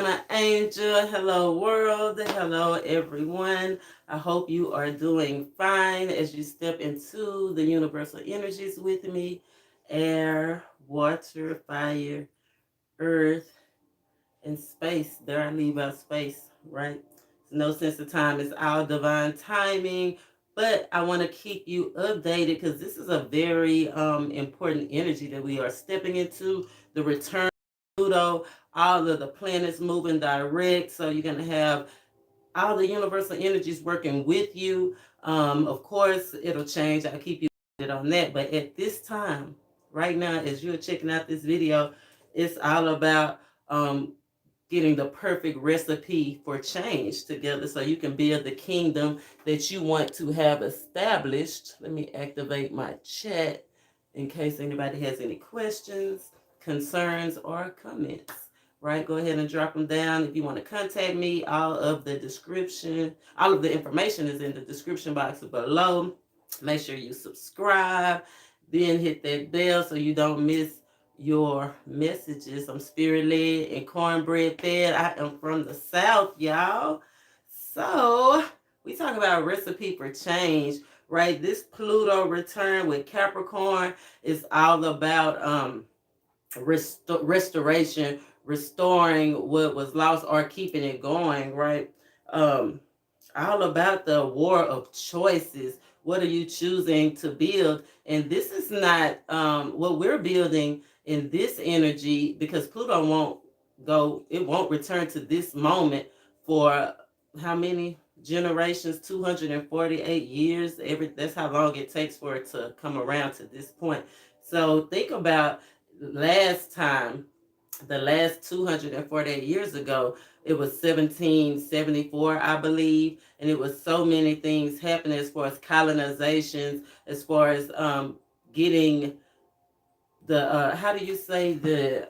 ARCANAANGEL. Hello, world. Hello, everyone. I hope you are doing fine as you step into the universal energies with me: air, water, fire, earth, and space. There, I leave out space, right? No sense of time. It's all divine timing. But I want to keep you updated because this is a very important energy that we are stepping into. The return of Pluto, all of the planets moving direct. So you're going to have all the universal energies working with you. Of course, it'll change. I'll keep you updated on that. But at this time, right now, as you're checking out this video, it's all about getting the perfect recipe for change together so you can build the kingdom that you want to have established. Let me activate my chat in case anybody has any questions, concerns, or comments. Right, go ahead and drop them down. If you want to contact me, all of the information is in the description box below. Make sure you subscribe, then hit that bell so you don't miss your messages. I'm spirit led and cornbread fed. I am from the South, y'all. So we talk about recipe for change, right? This Pluto return with Capricorn is all about restoration, restoring what was lost or keeping it going, right? Um, all about the war of choices. What are you choosing to build? And this is not what we're building in this energy, because Pluto it won't return to this moment for how many generations? 248 years. That's how long it takes for it to come around to this point. So think about last time, the last 248 years ago, it was 1774, I believe, and it was so many things happening as far as colonizations, as far as getting the how do you say, the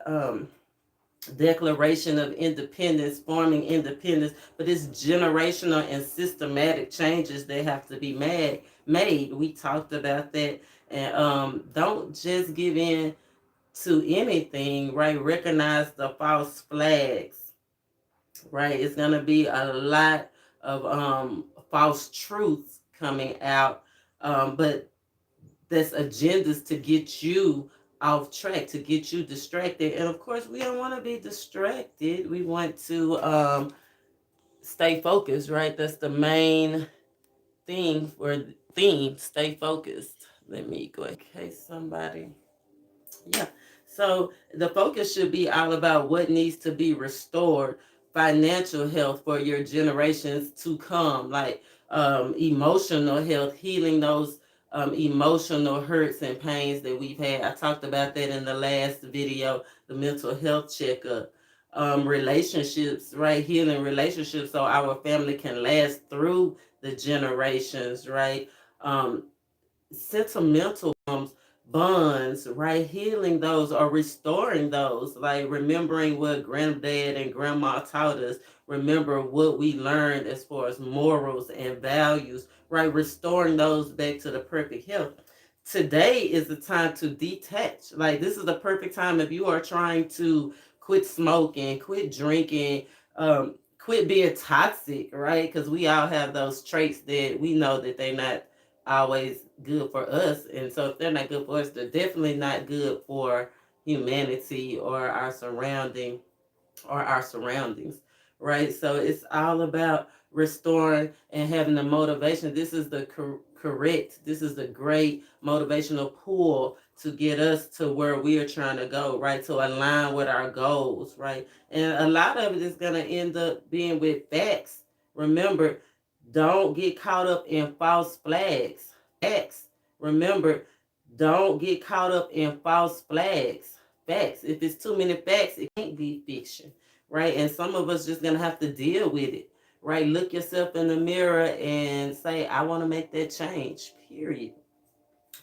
Declaration of Independence, forming independence, but it's generational and systematic changes that have to be made. We talked about that, and don't just give in to anything, right? Recognize the false flags, right? It's gonna be a lot of false truths coming out, but that's agendas to get you off track, to get you distracted. And of course, we don't want to be distracted. We want to stay focused, right? That's the main thing for the theme. Stay focused. Let me go in case somebody. Yeah. So the focus should be all about what needs to be restored: financial health for your generations to come, like emotional health, healing those emotional hurts and pains that we've had. I talked about that in the last video, the mental health checkup. Relationships, right? Healing relationships so our family can last through the generations, right? Sentimental bonds, right? Healing those or restoring those, like remembering what granddad and grandma taught us, remember what we learned as far as morals and values, right? Restoring those back to the perfect health. Today is the time to detach. Like, this is the perfect time if you are trying to quit smoking, quit drinking, quit being toxic, right? Because we all have those traits that we know that they're not always good for us. And so if they're not good for us, they're definitely not good for humanity or our surroundings, right? So it's all about restoring and having the motivation. This is the this is the great motivational pull to get us to where we are trying to go, right? To align with our goals, right? And a lot of it is going to end up being with facts. Remember, don't get caught up in false flags. Facts. Remember, don't get caught up in false flags. Facts. If it's too many facts, it can't be fiction, right? And some of us just gonna have to deal with it, right? Look yourself in the mirror and say, I want to make that change. Period.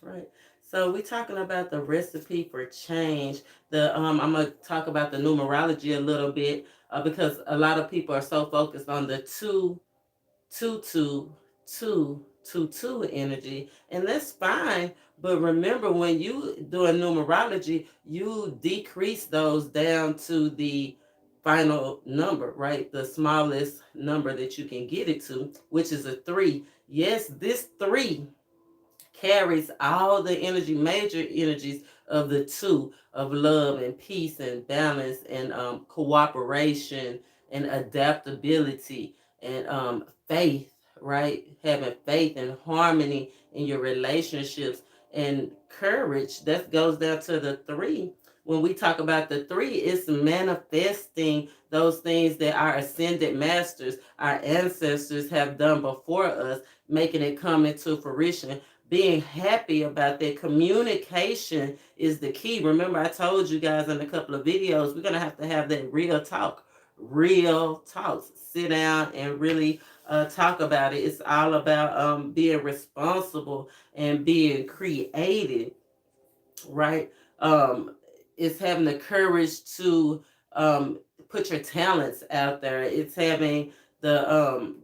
Right. So we're talking about the recipe for change. I'm gonna talk about the numerology a little bit because a lot of people are so focused on the two, two, two energy, and that's fine. But remember, when you do a numerology, you decrease those down to the final number, right? The smallest number that you can get it to, which is a 3. Yes, this 3 carries all the energy, major energies of the 2, of love and peace and balance and cooperation and adaptability and faith, right? Having faith and harmony in your relationships and courage. That goes down to the 3. When we talk about the 3, it's manifesting those things that our ascended masters, our ancestors have done before us, making it come into fruition, being happy about that. Communication is the key. Remember, I told you guys in a couple of videos, we're going to have that real talk. Real talks. Sit down and really talk about it. It's all about being responsible and being creative, right? It's having the courage to put your talents out there. It's having the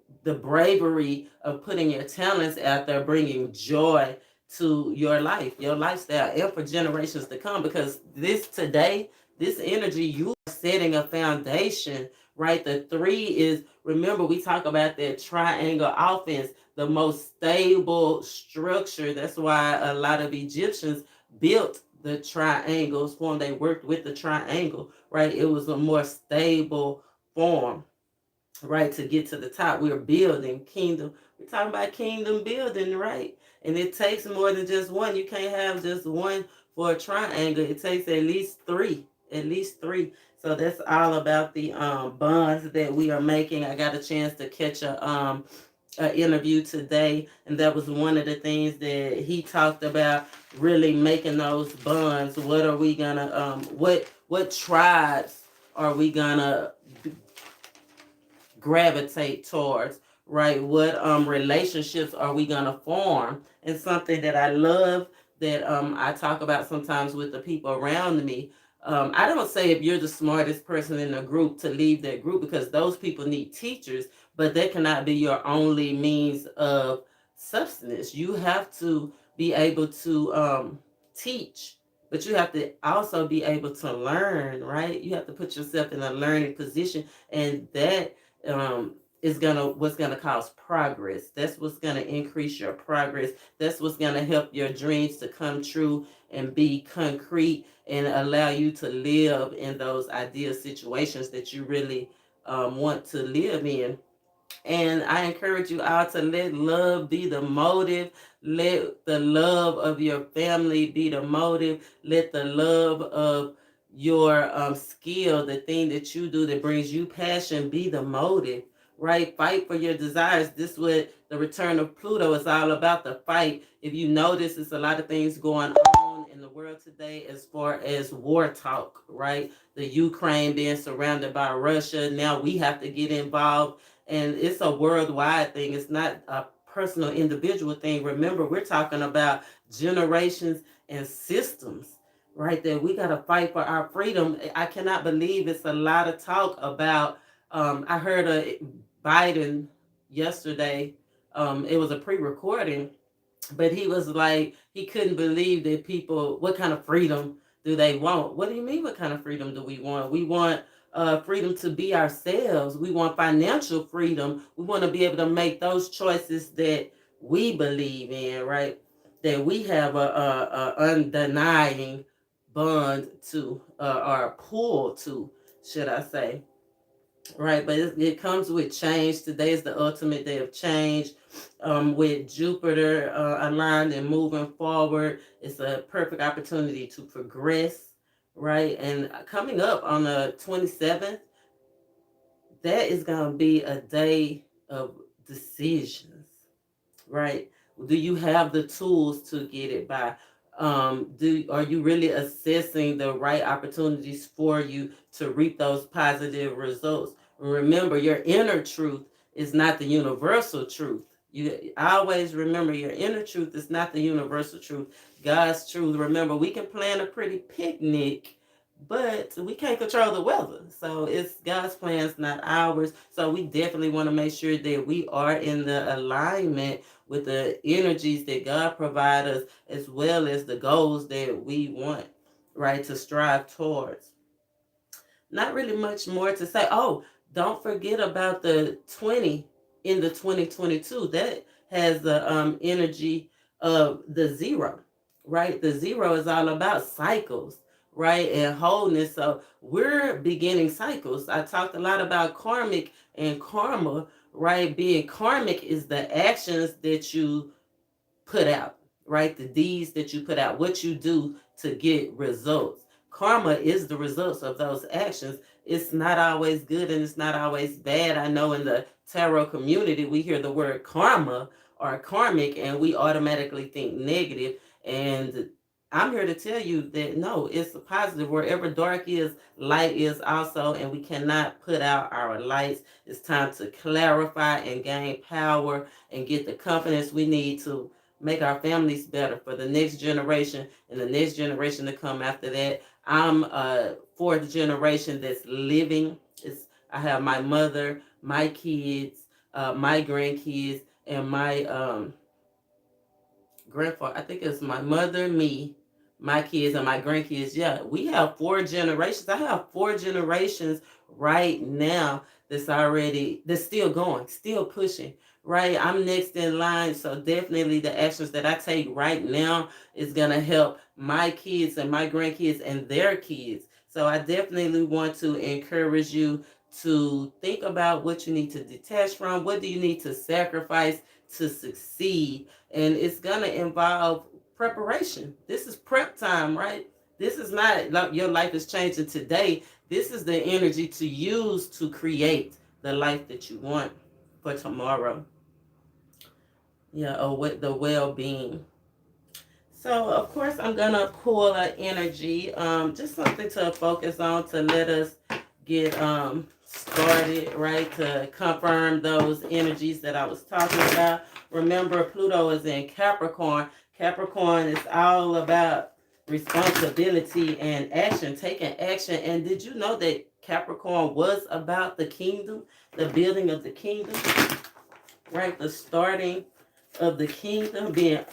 bravery of putting your talents out there, bringing joy to your life, your lifestyle, and for generations to come. Because this energy, you are setting a foundation, right? The 3 is, remember, we talk about that triangle offense, the most stable structure. That's why a lot of Egyptians built the triangles form. They worked with the triangle, right? It was a more stable form, right, to get to the top. We're building kingdom. We're talking about kingdom building, right? And it takes more than just one. You can't have just one for a triangle. It takes at least 3. At least 3. So that's all about the bonds that we are making. I got a chance to catch a interview today, and that was one of the things that he talked about, really making those bonds. What are we gonna what tribes are we gonna gravitate towards, right? What relationships are we gonna form? And something that I love that I talk about sometimes with the people around me. I don't say if you're the smartest person in the group to leave that group, because those people need teachers, but that cannot be your only means of substance. You have to be able to teach, but you have to also be able to learn, right? You have to put yourself in a learning position, and that is what's gonna cause progress. That's what's gonna increase your progress. That's what's gonna help your dreams to come true and be concrete and allow you to live in those ideal situations that you really want to live in. And I encourage you all to let love be the motive. Let the love of your family be the motive. Let the love of your skill, the thing that you do that brings you passion, be the motive, right? Fight for your desires. This is what the return of Pluto is all about, the fight. If you notice, it's a lot of things going on in the world today as far as war talk, right? The Ukraine being surrounded by Russia. Now we have to get involved, and it's a worldwide thing. It's not a personal individual thing. Remember, we're talking about generations and systems, right? That we got to fight for our freedom. I cannot believe it's a lot of talk about. I heard a Biden yesterday. It was a pre-recording, but he was like, he couldn't believe that people, what kind of freedom do they want? What do you mean, what kind of freedom do we want? We want freedom to be ourselves. We want financial freedom. We want to be able to make those choices that we believe in, right? That we have a undenying bond to, or pull to, should I say. Right, but it comes with change. Today is the ultimate day of change. With Jupiter aligned and moving forward, it's a perfect opportunity to progress, right? And coming up on the 27th, that is going to be a day of decisions, right? Do you have the tools to get it by? Are you really assessing the right opportunities for you to reap those positive results? Remember, your inner truth is not the universal truth. You always remember, your inner truth is not the universal truth. God's truth. Remember, we can plan a pretty picnic, but we can't control the weather. So it's God's plans, not ours. So we definitely want to make sure that we are in the alignment with the energies that God provides us, as well as the goals that we want, right, to strive towards. Not really much more to say. Oh, don't forget about the 20 in the 2022. That has the energy of the zero, right? The zero is all about cycles, right? And wholeness. So we're beginning cycles. I talked a lot about karmic and karma, right? Being karmic is the actions that you put out, right? The deeds that you put out, what you do to get results. Karma is the results of those actions. It's not always good and it's not always bad. I know in the tarot community, we hear the word karma or karmic and we automatically think negative. And I'm here to tell you that no, it's a positive. Wherever dark is, light is also, and we cannot put out our lights. It's time to clarify and gain power and get the confidence we need to make our families better for the next generation and the next generation to come after that. I'm fourth generation that's living. I have my mother, my kids, my grandkids, and my grandfather. I think it's my mother, me, my kids, and my grandkids. Yeah, we have four generations. I have four generations right now that's still going, still pushing. Right, I'm next in line, so definitely the actions that I take right now is gonna help my kids and my grandkids and their kids. So I definitely want to encourage you to think about what you need to detach from, what do you need to sacrifice to succeed, and it's going to involve preparation. This is prep time, right? This is not like your life is changing today. This is the energy to use to create the life that you want for tomorrow. Yeah, or with the well-being. So of course I'm gonna pull an energy, just something to focus on to let us get started, right? To confirm those energies that I was talking about. Remember, Pluto is in Capricorn. Capricorn is all about responsibility and action, taking action. And did you know that Capricorn was about the kingdom, the building of the kingdom, right? The starting of the kingdom, being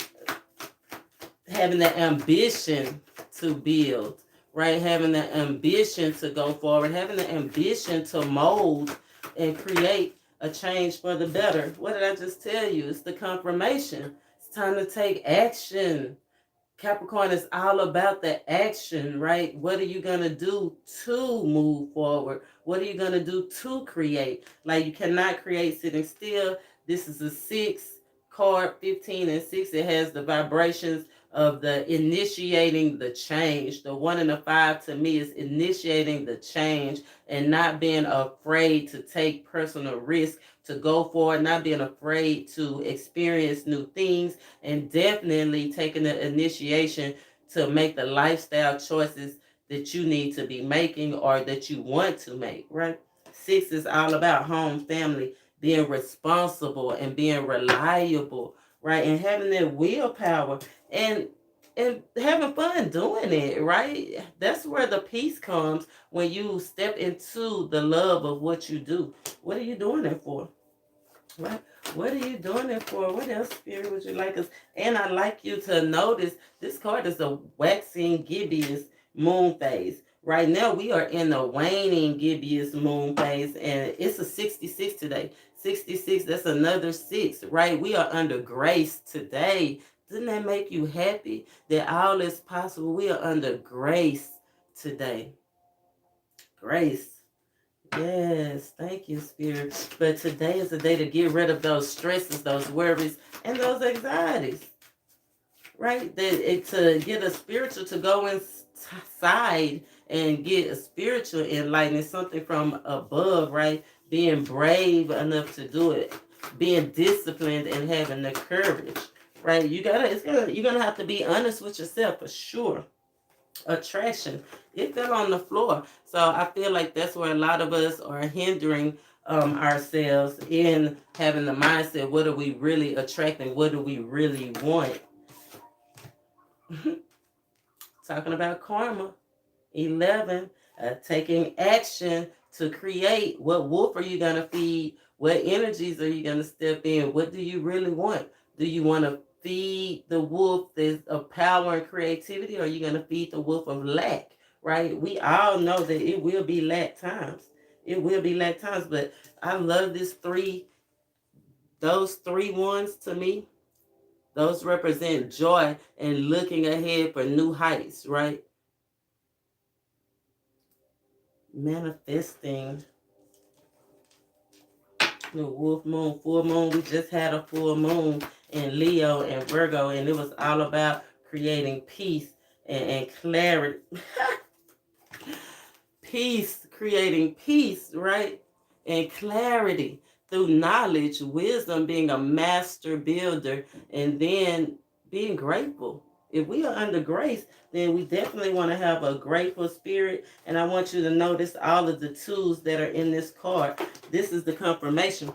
having the ambition to build, right? Having the ambition to go forward, having the ambition to mold and create a change for the better. What did I just tell you? It's the confirmation. It's time to take action. Capricorn is all about the action, right? What are you going to do to move forward? What are you going to do to create? Like, you cannot create sitting still. This is a 6 card, 15 and 6. It has the vibrations of the initiating the change. The 1 and the 5 to me is initiating the change and not being afraid to take personal risk, to go forward, not being afraid to experience new things, and definitely taking the initiation to make the lifestyle choices that you need to be making or that you want to make, right? 6 is all about home, family, being responsible and being reliable, right? And having that willpower and having fun doing it, right? That's where the peace comes, when you step into the love of what you do. What are you doing it for? What are you doing it for? What else, Spirit, would you like us? And I'd like you to notice this card is a waxing gibbous moon phase. Right now, we are in the waning gibbous moon phase, and it's a 66 today. 66, that's another 6, right? We are under grace today. Doesn't that make you happy that all is possible? We are under grace today. Grace. Yes, thank you, Spirit. But today is the day to get rid of those stresses, those worries, and those anxieties, right? To get a spiritual, to go inside and get a spiritual enlightenment, something from above, right? Being brave enough to do it, being disciplined and having the courage, right? You're gonna have to be honest with yourself for sure. Attraction, it fell on the floor. So I feel like that's where a lot of us are hindering ourselves in having the mindset, what are we really attracting? What do we really want? Talking about karma. 11, taking action to create. What wolf are you going to feed? What energies are you going to step in? What do you really want? Do you want to feed the wolf of power and creativity, or are you going to feed the wolf of lack, right? We all know that it will be lack times. It will be lack times, but I love those three ones to me. Those represent joy and looking ahead for new heights, right? Manifesting the wolf moon, full moon. We just had a full moon in Leo and Virgo, and it was all about creating peace and clarity. Peace, creating peace, right? And clarity through knowledge, wisdom, being a master builder, and then being grateful. If we are under grace, then we definitely want to have a grateful spirit. And I want you to notice all of the tools that are in this card. This is the confirmation.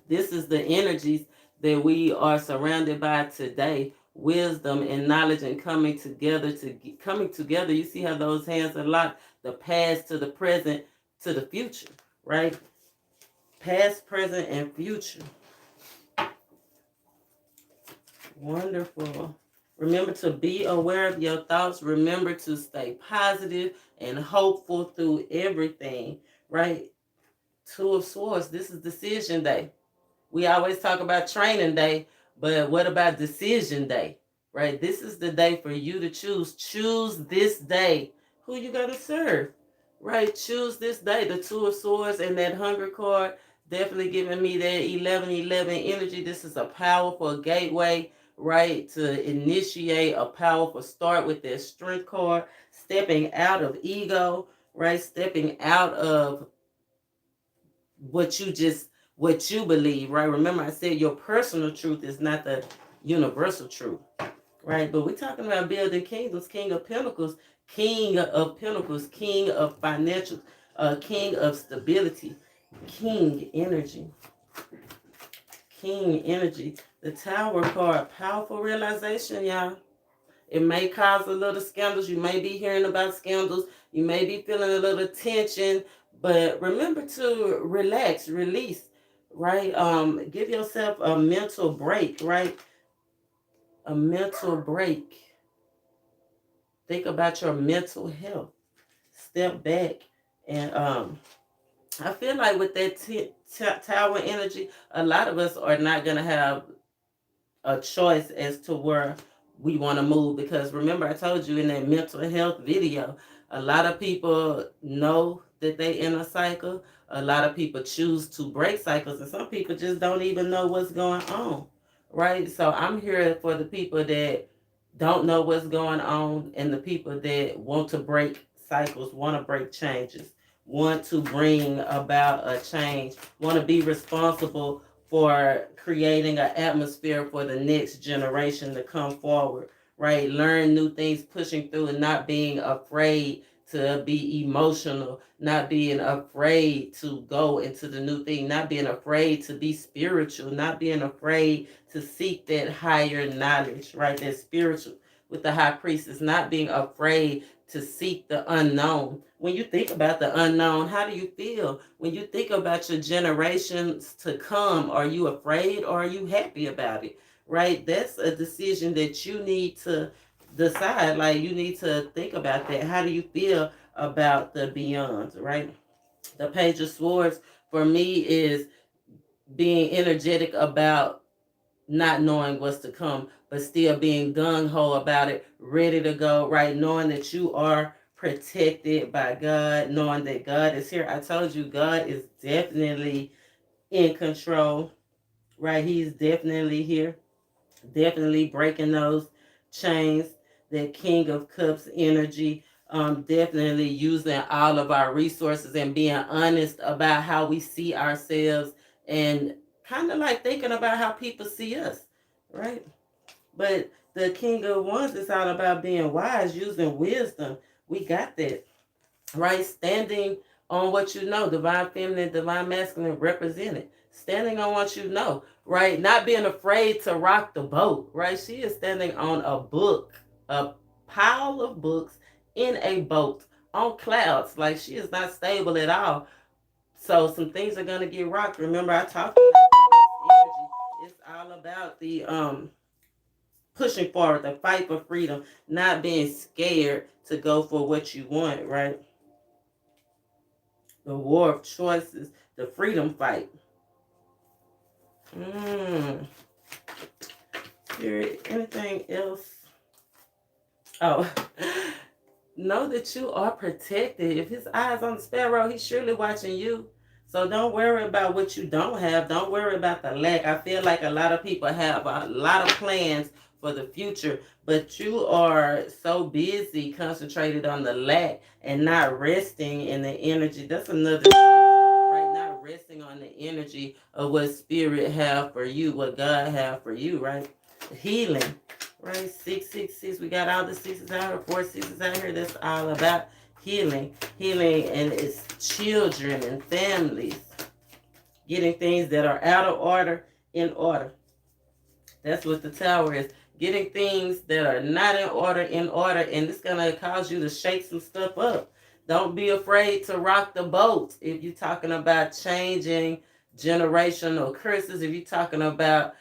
This is the energies that we are surrounded by today. Wisdom and knowledge and coming together. You see how those hands are locked? The past to the present to the future, right? Past, present, and future. Wonderful. Remember to be aware of your thoughts. Remember to stay positive and hopeful through everything, right? Two of Swords. This is decision day. We always talk about training day, but what about decision day, right? This is the day for you to choose. Choose this day who you going to serve, right? Choose this day. The Two of Swords and that Hunger card definitely giving me that 1111 energy. This is a powerful gateway, right, to initiate a powerful start with that Strength card, stepping out of ego, right? Stepping out of what you believe, right? Remember I said your personal truth is not the universal truth, right? But we're talking about building kingdoms. King of Pentacles, King of Pentacles, King of Financial, King of Stability, King energy. King energy. The Tower card, powerful realization, y'all. It may cause a little scandals. You may be hearing about scandals. You may be feeling a little tension. But remember to relax, release, right? Give yourself a mental break, right? A mental break. Think about your mental health. Step back. And I feel like with that tower energy, a lot of us are not going to have a choice as to where we want to move, because remember I told you in that mental health video, a lot of people know that they in a cycle. A lot of people choose to break cycles, and some people just don't even know what's going on, right? So I'm here for the people that don't know what's going on, and the people that want to break cycles, want to break changes, want to bring about a change, want to be responsible for creating an atmosphere for the next generation to come forward, right? Learn new things, pushing through, and not being afraid to be emotional, not being afraid to go into the new thing, not being afraid to be spiritual, not being afraid to seek that higher knowledge, right? That spiritual with the high priestess, not being afraid to seek the unknown. When you think about the unknown, how do you feel? When you think about your generations to come, are you afraid or are you happy about it? Right? That's a decision that you need to decide. Like, you need to think about that. How do you feel about the beyond, right? The Page of Swords for me is being energetic about not knowing what's to come, but still being gung-ho about it, ready to go, right? Knowing that you are protected by God, knowing that God is here. I told you, God is definitely in control, right? He's definitely here, definitely breaking those chains, that King of Cups energy, definitely using all of our resources and being honest about how we see ourselves, and kind of like thinking about how people see us, right? But the King of Wands is all about being wise, using wisdom. We got that, right? Standing on what you know, divine feminine, divine masculine represented. Standing on what you know, right? Not being afraid to rock the boat, right? She is standing on a book, a pile of books in a boat on clouds. Like, she is not stable at all. So some things are gonna get rocked. Remember, I talked about this energy. It's all about the pushing forward, the fight for freedom, not being scared to go for what you want, right? The war of choices, the freedom fight. Spirit, anything else? Oh, know that you are protected. If his eyes on the sparrow, he's surely watching you. So don't worry about what you don't have. Don't worry about the lack. I feel like a lot of people have a lot of plans for the future, but you are so busy concentrated on the lack and not resting in the energy. That's another right, not resting on the energy of what spirit have for you, what God have for you, right? Healing. Right, 666. We got all the sixes out here, 4 6s out here. That's all about healing. Healing and it's children and families. Getting things that are out of order in order. That's what the tower is. Getting things that are not in order, and it's going to cause you to shake some stuff up. Don't be afraid to rock the boat. If you're talking about changing generational curses, if you're talking about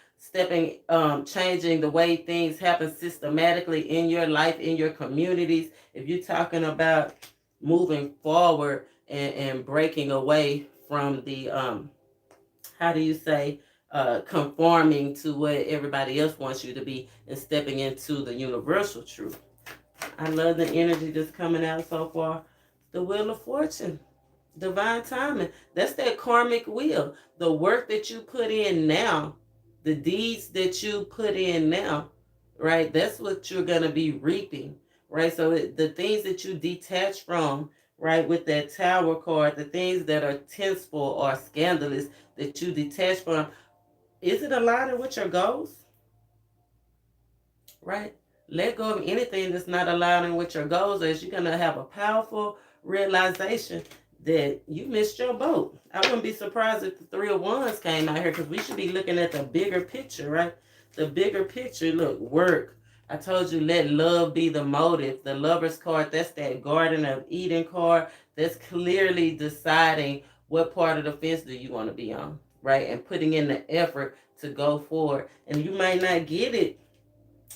changing the way things happen systematically in your life, in your communities, if you're talking about moving forward and breaking away from the, how do you say, conforming to what everybody else wants you to be and stepping into the universal truth. I love the energy that's coming out so far. The Wheel of Fortune, divine timing. That's that karmic wheel. The work that you put in now, the deeds that you put in now, right? That's what you're going to be reaping, right? So the things that you detach from, right, with that Tower card, the things that are tasteful or scandalous that you detach from, is it aligning with your goals? Right? Let go of anything that's not aligning with your goals, as you're going to have a powerful realization that you missed your boat. I wouldn't be surprised if the 3 of Wands came out here, because we should be looking at the bigger picture, right? The bigger picture, look, work. I told you, let love be the motive. The Lover's card, that's that Garden of Eden card. That's clearly deciding what part of the fence do you want to be on, right? And putting in the effort to go forward. And you might not get it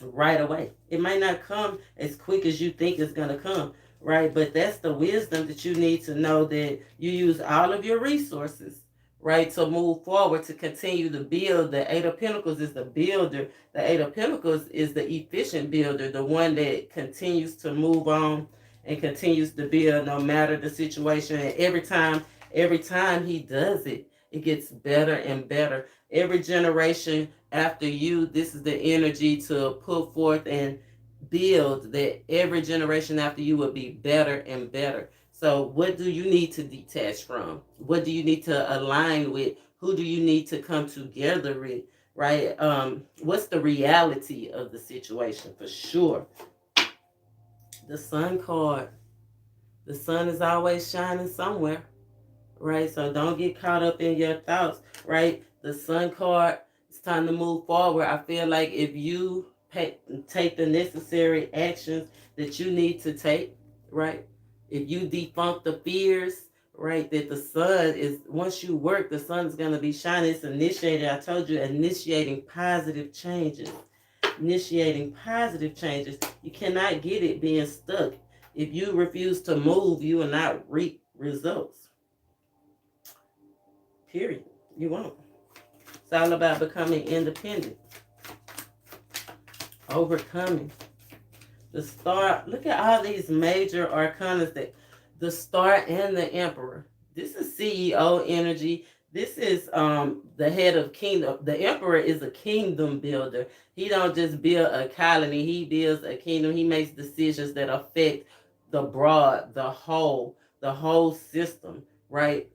right away. It might not come as quick as you think it's going to come, right? But that's the wisdom that you need to know, that you use all of your resources, right, to move forward, to continue to build. The Eight of Pentacles is the builder. The Eight of Pentacles is the efficient builder, the one that continues to move on and continues to build no matter the situation. And every time he does it, it gets better and better. Every generation after you, this is the energy to put forth and build, that every generation after you will be better and better. So what do you need to detach from? What do you need to align with? Who do you need to come together with? Right? What's the reality of the situation? For sure. The Sun card. The sun is always shining somewhere, right? So don't get caught up in your thoughts, right? The Sun card, it's time to move forward. I feel like if you take the necessary actions that you need to take, right? If you debunk the fears, right, that the sun is, once you work, the sun is going to be shining. It's initiated. I told you, initiating positive changes. Initiating positive changes. You cannot get it being stuck. If you refuse to move, you will not reap results. Period. You won't. It's all about becoming independent. Overcoming. The Star. Look at all these major arcanas. That the Star and the Emperor. This is CEO energy. This is the head of kingdom. The Emperor is a kingdom builder. He don't just build a colony. He builds a kingdom. He makes decisions that affect the broad, the whole system, right?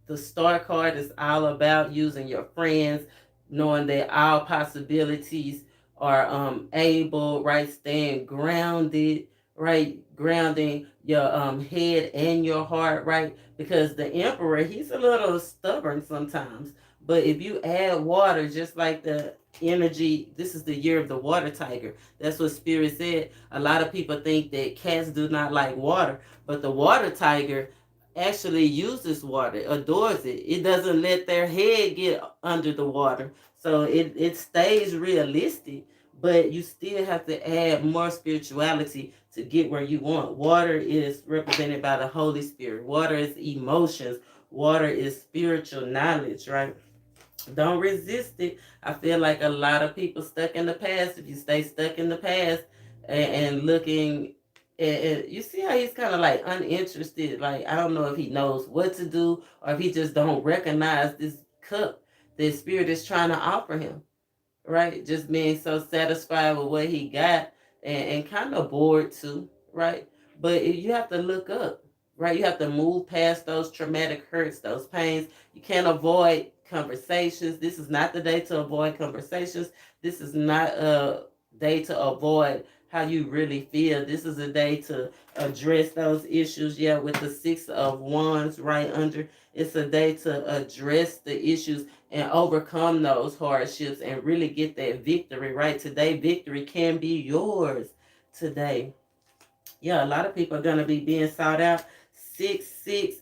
The Star card is all about using your friends, knowing that all possibilities are able, right? Staying grounded, right? Grounding your head and your heart, right? Because the Emperor, he's a little stubborn sometimes. But if you add water, just like the energy, this is the year of the water tiger. That's what Spirit said. A lot of people think that cats do not like water, but the water tiger actually uses water, adores it. It doesn't let their head get under the water. So it stays realistic, but you still have to add more spirituality to get where you want. Water is represented by the Holy Spirit. Water is emotions. Water is spiritual knowledge, right? Don't resist it. I feel like a lot of people stuck in the past. If you stay stuck in the past and looking, and you see how he's kind of like uninterested. Like, I don't know if he knows what to do or if he just don't recognize this cup that spirit is trying to offer him, right? Just being so satisfied with what he got and kind of bored too, right? But you have to look up, right? You have to move past those traumatic hurts, those pains. You can't avoid conversations. This is not the day to avoid conversations. This is not a day to avoid how you really feel. This is a day to address those issues. Yeah, with the Six of Wands right under, it's a day to address the issues and overcome those hardships and really get that victory, right? Today, victory can be yours today. Yeah, a lot of people are going to be being sought out. 6-6,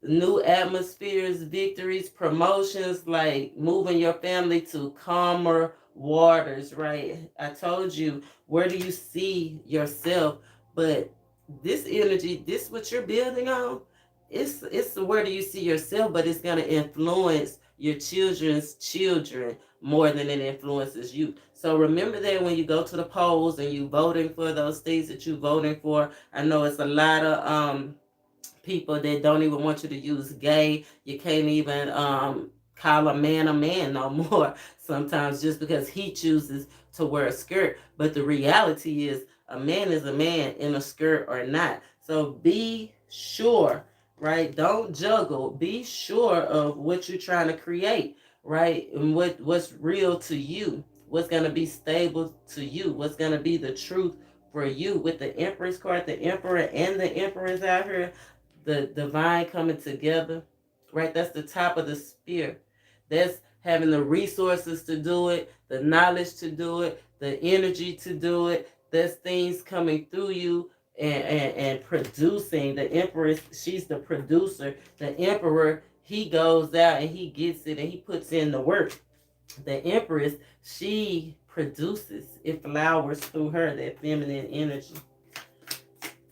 new atmospheres, victories, promotions, like moving your family to calmer waters, right? I told you, where do you see yourself? But this energy, this what you're building on, it's where do you see yourself, but it's gonna influence your children's children more than it influences you. So remember that when you go to the polls and you voting for those things that you voting for. I know it's a lot of people that don't even want you to use gay. You can't even call a man no more sometimes just because he chooses to wear a skirt. But the reality is a man in a skirt or not. So be sure, right? Don't juggle. Be sure of what you're trying to create, right? And what's real to you, what's going to be stable to you, what's going to be the truth for you. With the Empress card, the Emperor and the Empress out here, the divine coming together, right? That's the top of the spear. That's having the resources to do it, the knowledge to do it, the energy to do it. There's things coming through you and producing. The Empress, she's the producer. The Emperor, he goes out and he gets it and he puts in the work. The Empress, she produces. It flowers through her, that feminine energy.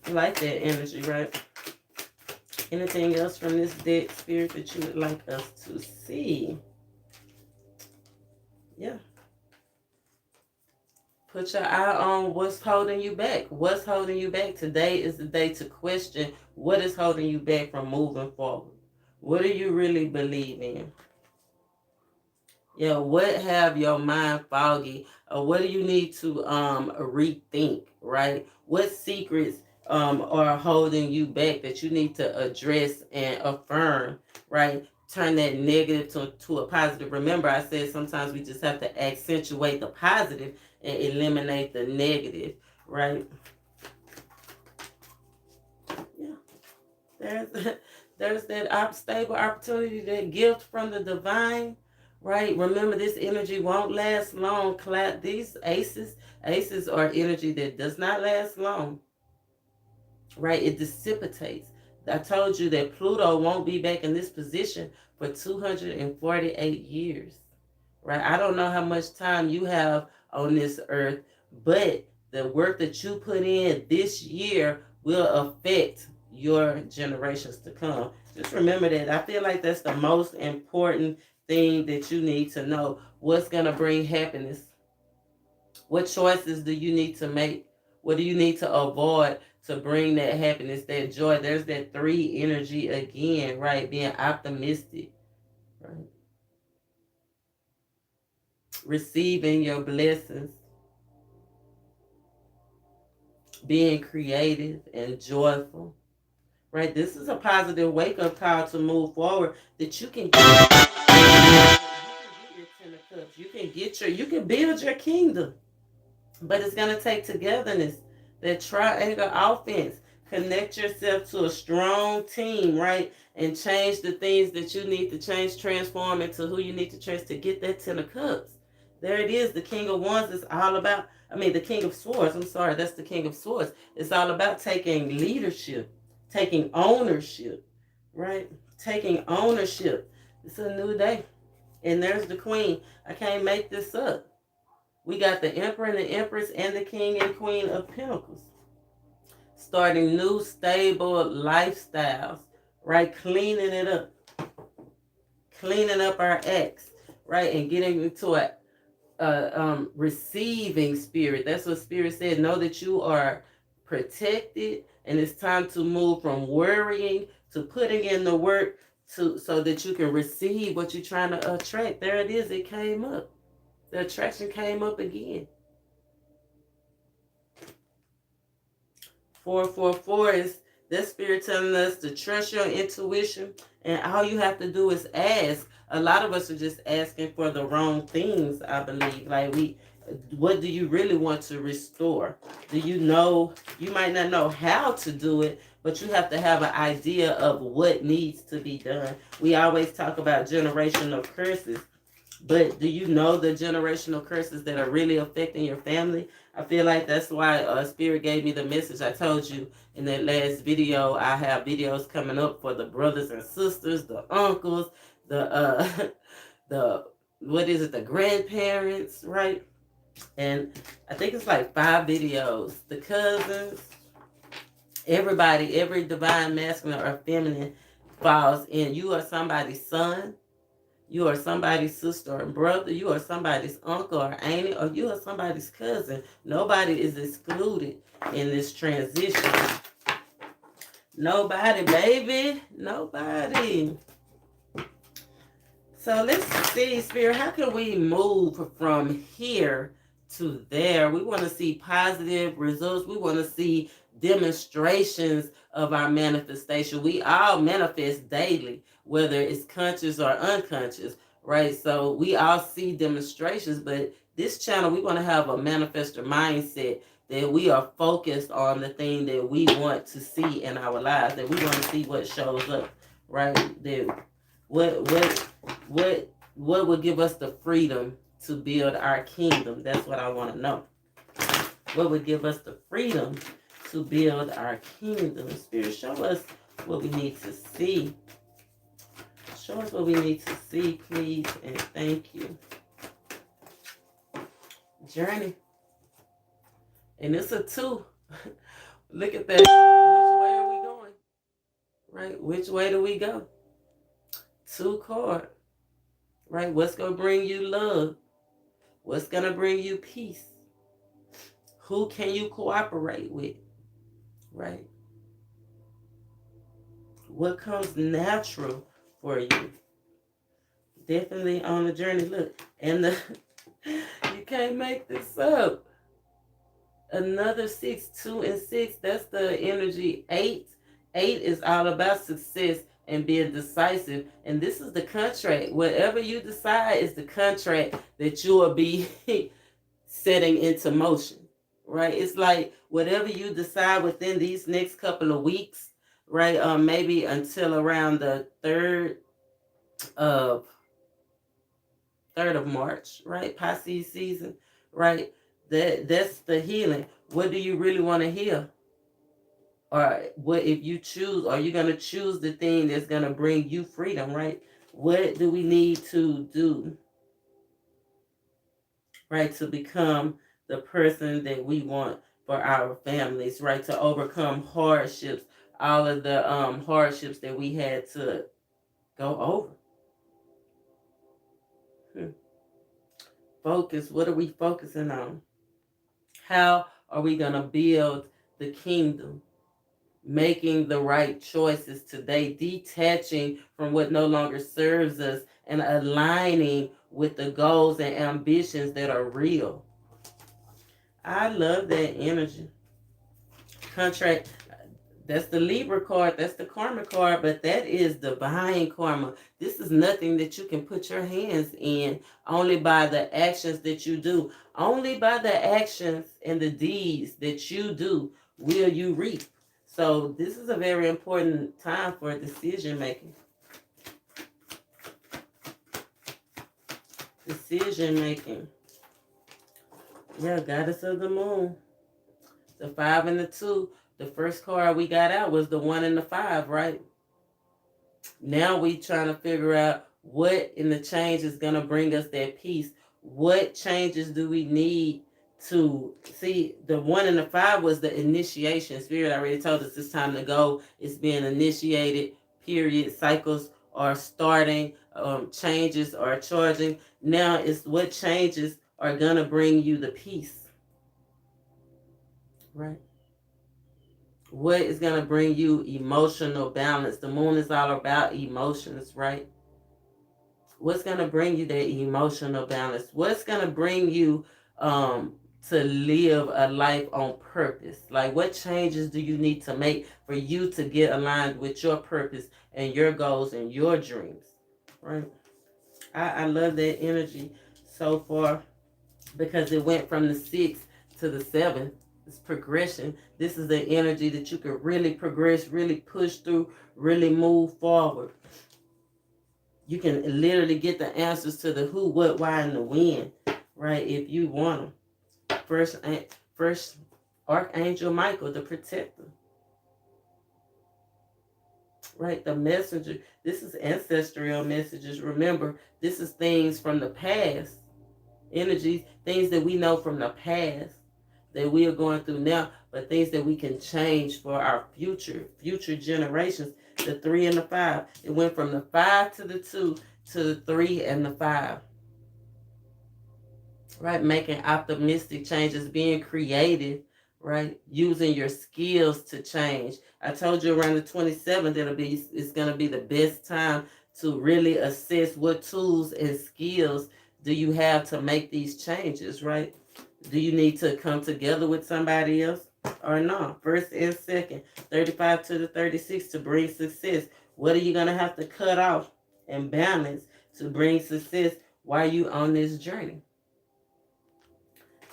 I like that energy, right? Anything else from this deck, Spirit, that you would like us to see? Yeah. Put your eye on what's holding you back. What's holding you back? Today is the day to question what is holding you back from moving forward. What do you really believe in? Yeah, what have your mind foggy? Or what do you need to rethink, right? What secrets are holding you back that you need to address and affirm, right? Turn that negative to a positive. Remember, I said sometimes we just have to accentuate the positive and eliminate the negative, right? Yeah, there's there's that stable opportunity, that gift from the divine, right? Remember, this energy won't last long. These aces are energy that does not last long, right? It dissipates. I told you that Pluto won't be back in this position for 248 years, right? I don't know how much time you have on this earth, but the work that you put in this year will affect your generations to come. Just remember that. I feel like that's the most important thing that you need to know. What's going to bring happiness? What choices do you need to make? What do you need to avoid to bring that happiness, that joy? There's that 3 energy again, right? Being optimistic, right? Receiving your blessings, being creative and joyful, right? This is a positive wake-up call to move forward, that you can get your 10 of cups. You can build your kingdom. But it's going to take togetherness, that triangle offense. Connect yourself to a strong team, right? And change the things that you need to change, transform into who you need to change to get that 10 of cups. There it is. The King of Wands is all about, the King of Swords. I'm sorry, that's the King of Swords. It's all about taking leadership, taking ownership, right? Taking ownership. It's a new day. And there's the Queen. I can't make this up. We got the Emperor and the Empress and the King and Queen of Pentacles. Starting new, stable lifestyles, right? Cleaning it up. Cleaning up our acts, right? And getting into a receiving spirit. That's what Spirit said. Know that you are protected, and it's time to move from worrying to putting in the work so that you can receive what you're trying to attract. There it is. It came up. The attraction came up again. 444 is that Spirit telling us to trust your intuition, and all you have to do is ask. A lot of us are just asking for the wrong things, I believe. Like, what do you really want to restore? Do you know? You might not know how to do it, but you have to have an idea of what needs to be done. We always talk about generational curses, but do you know the generational curses that are really affecting your family? I feel like that's why Spirit gave me the message. I told you in that last video, I have videos coming up for the brothers and sisters, the uncles, the the what is it, the grandparents, right? And I think it's like 5 videos. The cousins, everybody, every divine masculine or feminine falls in. You are somebody's son. You are somebody's sister or brother. You are somebody's uncle or auntie, or you are somebody's cousin. Nobody is excluded in this transition. Nobody, baby. Nobody. So let's see, Spirit, how can we move from here to there? We want to see positive results. We want to see demonstrations of our manifestation. We all manifest daily, whether it's conscious or unconscious, right? So we all see demonstrations, but this channel, we want to have a manifester mindset, that we are focused on the thing that we want to see in our lives, that we want to see what shows up, right? That what would give us the freedom to build our kingdom? That's what I want to know. What would give us the freedom to build our kingdom? Spirit, show us what we need to see. Show us what we need to see, please, and thank you. Journey. And it's a 2. Look at that. Which way are we going? Right? Which way do we go? 2 card. Right? What's going to bring you love? What's going to bring you peace? Who can you cooperate with? Right? What comes natural for you? Definitely on the journey. Look, and you can't make this up. Another 6, 2 and 6. That's the energy 8. 8 is all about success and being decisive. And this is the contract. Whatever you decide is the contract that you will be setting into motion, right? It's like whatever you decide within these next couple of weeks, right? Maybe until around the 3rd of March, right? Pisces season, right? That's the healing. What do you really want to heal? Or what if you choose, are you going to choose the thing that's going to bring you freedom, right? What do we need to do, right, to become the person that we want for our families, right? To overcome hardships, all of the hardships that we had to go over. Focus. What are we focusing on? How are we going to build the kingdom? Making the right choices today, detaching from what no longer serves us and aligning with the goals and ambitions that are real. I love that energy. Contract, that's the Libra card, that's the karma card, but that is divine karma. This is nothing that you can put your hands in, only by the actions that you do. Only by the actions and the deeds that you do will you reap. So this is a very important time for decision making. Decision making. Yeah, Goddess of the Moon. The 5 and the 2. The first card we got out was the 1 and the 5, right? Now we trying to figure out what in the change is going to bring us that peace. What changes do we need to see? The 1 and the 5 was the initiation. Spirit already told us it's time to go. It's being initiated. Period. Cycles are starting. Changes are charging. Now it's what changes are gonna bring you the peace, right? What is gonna bring you emotional balance? The moon is all about emotions, right? What's going to bring you that emotional balance? What's going to bring you to live a life on purpose? Like, what changes do you need to make for you to get aligned with your purpose and your goals and your dreams? Right? I love that energy so far because it went from the 6 to the 7. It's progression. This is the energy that you can really progress, really push through, really move forward. You can literally get the answers to the who, what, why, and the when, right? If you want them. First Archangel Michael, the protector, right? The messenger. This is ancestral messages. Remember, this is things from the past, energies, things that we know from the past that we are going through now, but things that we can change for our future generations. The 3 and the 5. It went from the 5 to the 2 to the 3 and the 5. Right? Making optimistic changes, being creative, right? Using your skills to change. I told you around the 27th it's gonna be the best time to really assess what tools and skills do you have to make these changes, right? Do you need to come together with somebody else or not? First and second, 35 to the 36 to bring success. What are you going to have to cut off and balance to bring success while you on this journey?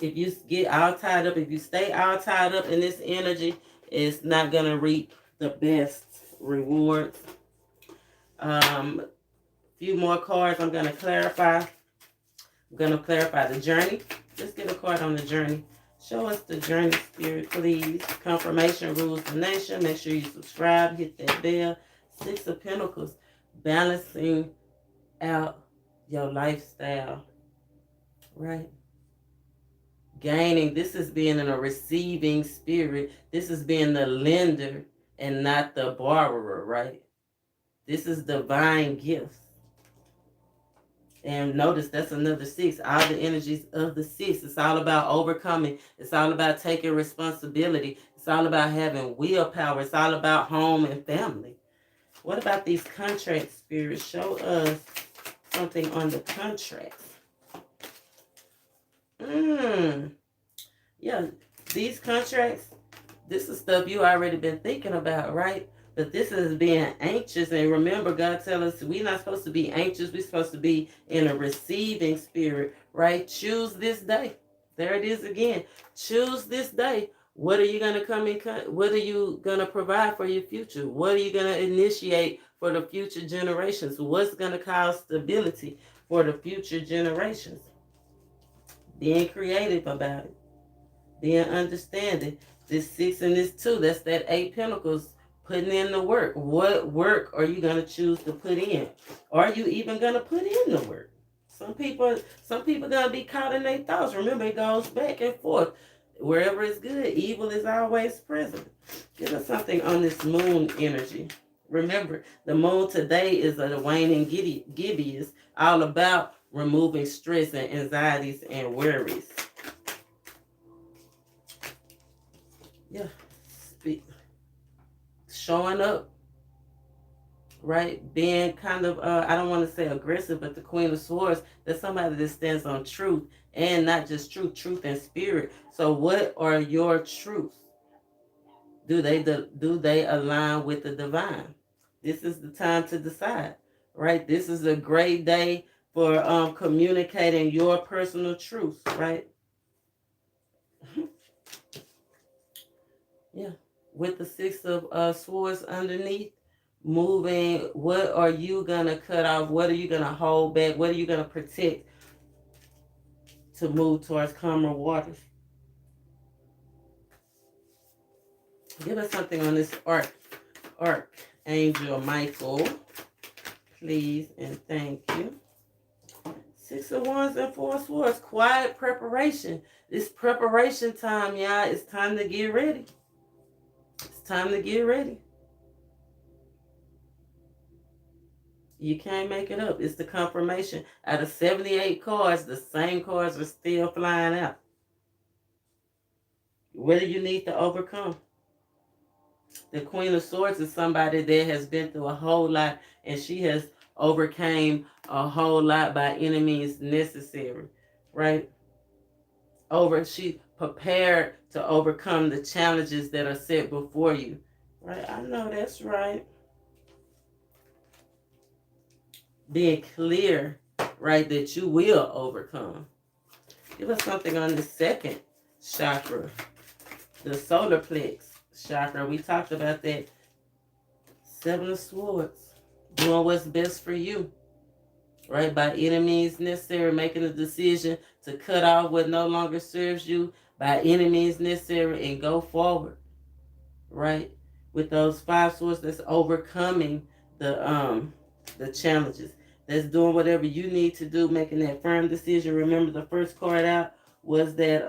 If you get all tied up, if you stay all tied up in this energy, it's not going to reap the best rewards. Few more cards I'm going to clarify. I'm going to clarify the journey. Let's get a card on the journey. Show us the journey, Spirit, please. Confirmation rules the nation. Make sure you subscribe. Hit that bell. 6 of Pentacles. Balancing out your lifestyle. Right? Gaining. This is being in a receiving spirit. This is being the lender and not the borrower, right? This is divine gifts. And notice that's another 6. All the energies of the 6. It's all about overcoming. It's all about taking responsibility. It's all about having willpower. It's all about home and family. What about these contracts, Spirit? Show us something on the contracts. Yeah, these contracts, this is stuff you already been thinking about, right? But this is being anxious. And remember, God tells us we're not supposed to be anxious. We're supposed to be in a receiving spirit, right? Choose this day. There it is again. Choose this day. What are you going to come in? What are you going to provide for your future? What are you going to initiate for the future generations? What's going to cause stability for the future generations? Being creative about it. Being understanding. This 6 and this 2, that's that 8 Pentacles. Putting in the work. What work are you going to choose to put in? Are you even going to put in the work? Some people going to be caught in their thoughts. Remember, it goes back and forth. Wherever it's good, evil is always present. Give us something on this moon energy. Remember, the moon today is a waning Gibeus, all about removing stress and anxieties and worries. Yeah, speak. Showing up, right? Being kind of, I don't want to say aggressive, but the Queen of Swords, that's somebody that stands on truth and not just truth and spirit. So what are your truths? Do they align with the divine? This is the time to decide, right? This is a great day for communicating your personal truths, right? Yeah. With the 6 of Swords underneath, moving, what are you going to cut off? What are you going to hold back? What are you going to protect to move towards calmer waters? Give us something on this Archangel Michael, please, and thank you. 6 of Wands and Four of Swords. Quiet preparation. It's preparation time, y'all. It's time to get ready. It's time to get ready. You can't make it up. It's the confirmation. Out of 78 cards, the same cards are still flying out. What do you need to overcome? The Queen of Swords is somebody that has been through a whole lot, and she has overcame a whole lot by any means necessary, right? She prepared to overcome the challenges that are set before you, right? I know that's right. Being clear, right, that you will overcome. Give us something on the second chakra, the solar plex chakra. We talked about that. Seven of Swords. Doing what's best for you. Right? By any means necessary, making a decision to cut off what no longer serves you by any means necessary and go forward. Right? With those five swords, that's overcoming the challenges. That's doing whatever you need to do, making that firm decision. Remember, the first card out was that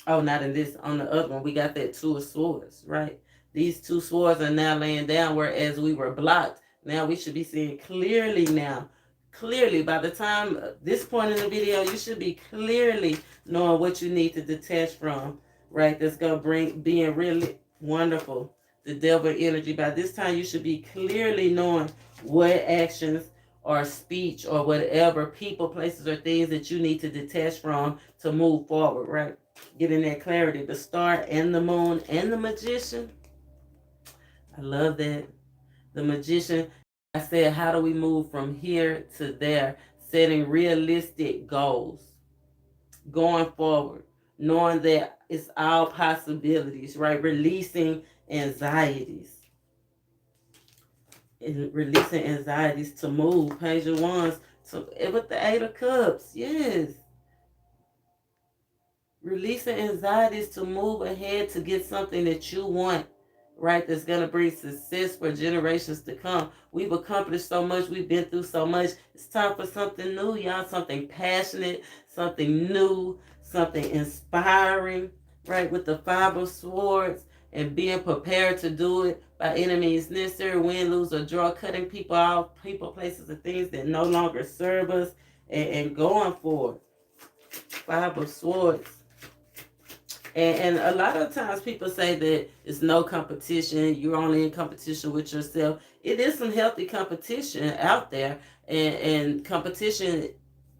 oh, not in this. On the other one, we got that Two of Swords, right? These two swords are now laying down, whereas we were blocked. Now we should be seeing clearly now. Clearly, by the time this point in the video, you should be clearly knowing what you need to detach from, right? That's going to being really wonderful. The devil energy. By this time, you should be clearly knowing what actions or speech or whatever, people, places, or things that you need to detach from to move forward, right? Getting that clarity. The star and the moon and the magician. I love that. The magician, I said, how do we move from here to there? Setting realistic goals. Going forward. Knowing that it's all possibilities, right? Releasing anxieties. And releasing anxieties to move. Page of Wands. With the Eight of Cups. Yes. Releasing anxieties to move ahead to get something that you want, right? That's going to bring success for generations to come. We've accomplished so much. We've been through so much. It's time for something new, y'all. Something passionate, something new, something inspiring, right? With the Five of Swords and being prepared to do it by any means necessary, win, lose, or draw, cutting people off, people, places, and things that no longer serve us, and going for it. Five of Swords. And a lot of times people say that it's no competition. You're only in competition with yourself. It is some healthy competition out there. And competition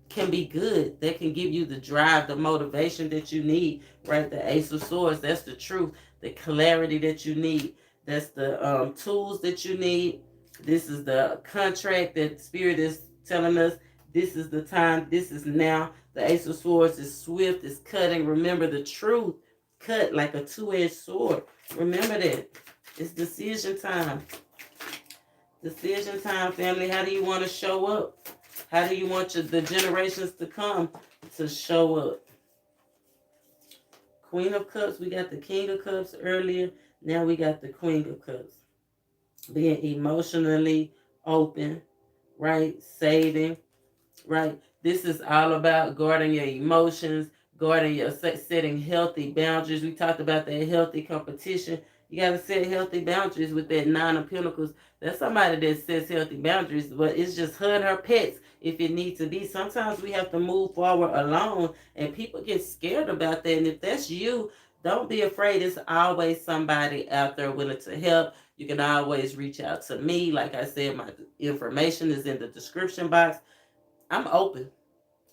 can be good. That can give you the drive, the motivation that you need, right? The Ace of Swords, that's the truth. The clarity that you need. That's the tools that you need. This is the contract that Spirit is telling us. This is the time. This is now. The Ace of Swords is swift, is cutting. Remember the truth. Cut like a two-edged sword. Remember that. It's decision time. Decision time, family. How do you want to show up? How do you want the generations to come to show up? Queen of Cups. We got the King of Cups earlier. Now we got the Queen of Cups. Being emotionally open, right? Saving, right? This is all about guarding your emotions, guarding your setting healthy boundaries. We talked about that healthy competition. You got to set healthy boundaries with that Nine of Pentacles. That's somebody that sets healthy boundaries, but it's just her and her pets if it needs to be. Sometimes we have to move forward alone, and people get scared about that. And if that's you, don't be afraid. It's always somebody out there willing to help. You can always reach out to me. Like I said, my information is in the description box. I'm open,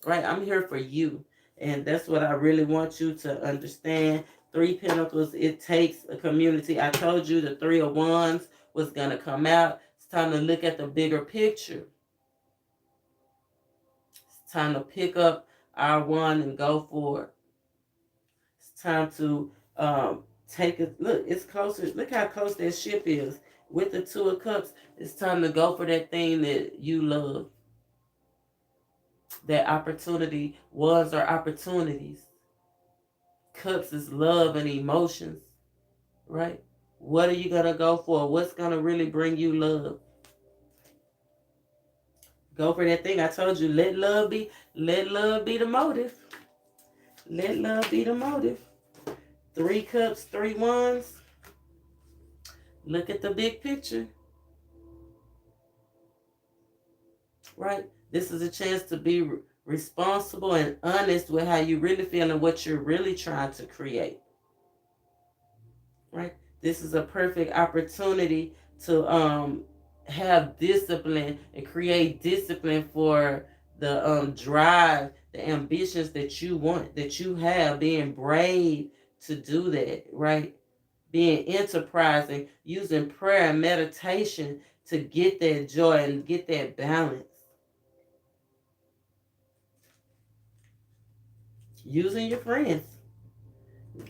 right? I'm here for you. And that's what I really want you to understand. Three Pentacles, it takes a community. I told you the Three of Wands was going to come out. It's time to look at the bigger picture. It's time to pick up our wand and go for it. It's time to take it. Look, it's closer. Look how close that ship is. With the Two of Cups, it's time to go for that thing that you love. That opportunity. Wands are opportunities. Cups is love and emotions, right? What are you going to go for? What's going to really bring you love? Go for that thing. I told you, let love be the motive. Let love be the motive. 3 cups, 3 wands. Look at the big picture. Right? This is a chance to be responsible and honest with how you really feel and what you're really trying to create. Right? This is a perfect opportunity to have discipline and create discipline for the drive, the ambitions that you want, that you have, being brave to do that, right? Being enterprising, using prayer and meditation to get that joy and get that balance. Using your friends.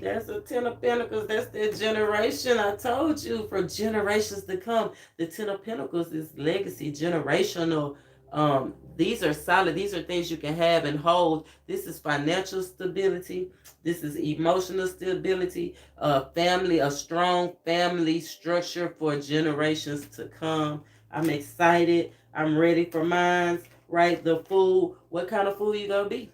That's a 10 of Pentacles. That's their generation. I told you, for generations to come. The 10 of Pentacles is legacy, generational. These are solid. These are things you can have and hold. This is financial stability. This is emotional stability. Family, a strong family structure for generations to come. I'm excited. I'm ready for mine. Right? The fool. What kind of fool you gonna be?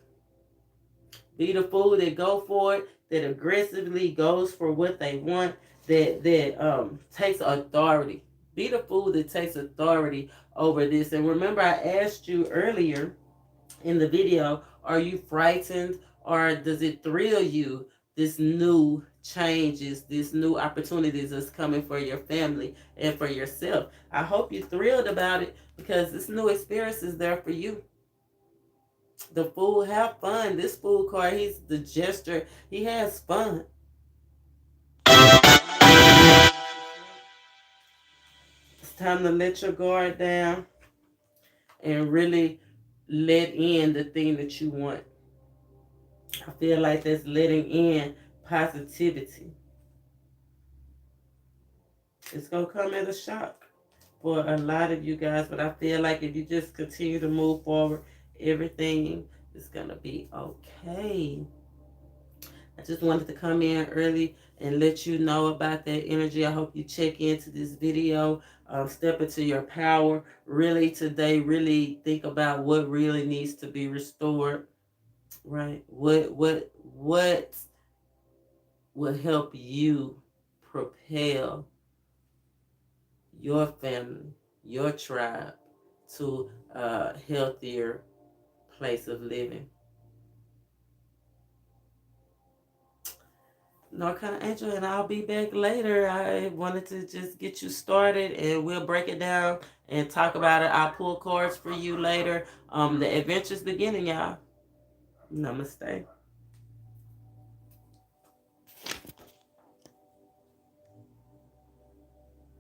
Be the fool that go for it, that aggressively goes for what they want, that takes authority. Be the fool that takes authority over this. And remember, I asked you earlier in the video, are you frightened or does it thrill you, this new changes, this new opportunities that's coming for your family and for yourself? I hope you're thrilled about it, because this new experience is there for you. The fool have fun. This fool card, he's the gesture. He has fun. It's time to let your guard down and really let in the thing that you want. I feel like that's letting in positivity. It's going to come as a shock for a lot of you guys, but I feel like if you just continue to move forward, everything is going to be okay. I just wanted to come in early and let you know about that energy. I hope you check into this video, step into your power. Really today, really think about what really needs to be restored, right? What will help you propel your family, your tribe to a healthier place of living. Arcanaangel, and I'll be back later. I wanted to just get you started, and we'll break it down and talk about it. I'll pull cards for you later. The adventure's beginning, y'all. Namaste.